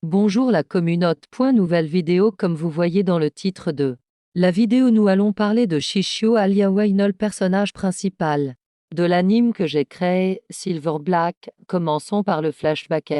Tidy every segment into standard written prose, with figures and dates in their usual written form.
Bonjour la communauté. Nouvelle vidéo comme vous voyez dans le titre de la vidéo, nous allons parler de Shishio Alia Wayne, le personnage principal de l'anime que j'ai créé, Silver Black. Commençons par le flashback.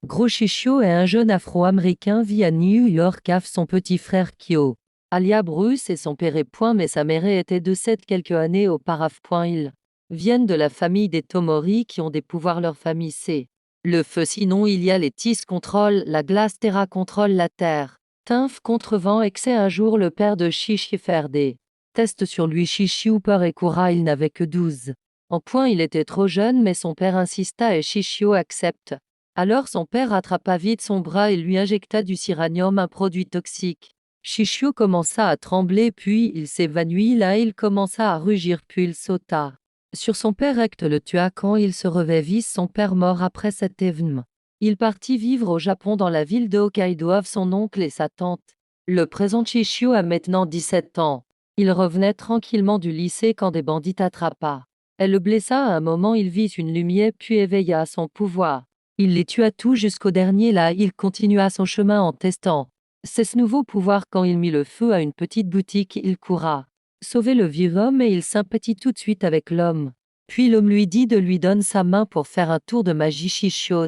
Gros Shishio est un jeune afro-américain vit à New York avec son petit frère Kyo, alia Bruce, et son père mais sa mère était décédée quelques années auparavant. Ils viennent de la famille des Tomori qui ont des pouvoirs. Leur famille c'est le feu, sinon il y a les Tis contrôle la glace, Terra contrôle la terre. Tinf contrevent excès. Un jour le père de Shishi faire des tests sur lui. Shishi peur et coura, il n'avait que 12 ans. Il était trop jeune mais son père insista et Shishio accepte. Alors son père attrapa vite son bras et lui injecta du cyranium, un produit toxique. Shishio commença à trembler puis il s'évanouit. Là il commença à rugir puis il sauta sur son père et le tua. Quand il se revêt, son père mort après cet événement. Il partit vivre au Japon dans la ville de Hokkaido avec son oncle et sa tante. Le présent Shishio a maintenant 17 ans. Il revenait tranquillement du lycée quand des bandits attrapa. Elle le blessa à un moment, il vit une lumière puis éveilla son pouvoir. Il les tua tous jusqu'au dernier. Là il continua son chemin en testant ce nouveau pouvoir. Quand il mit le feu à une petite boutique, il courra sauver le vieux homme et il sympathie tout de suite avec l'homme. Puis l'homme lui dit de lui donner sa main pour faire un tour de magie. Shishio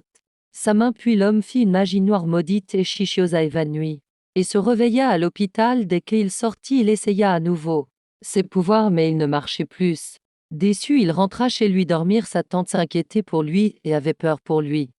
sa main, puis l'homme fit une magie noire maudite et Shishio s'évanouit et se réveilla à l'hôpital. Dès qu'il sortit, il essaya à nouveau ses pouvoirs mais il ne marchait plus. Déçu, il rentra chez lui dormir. Sa tante s'inquiétait pour lui et avait peur pour lui.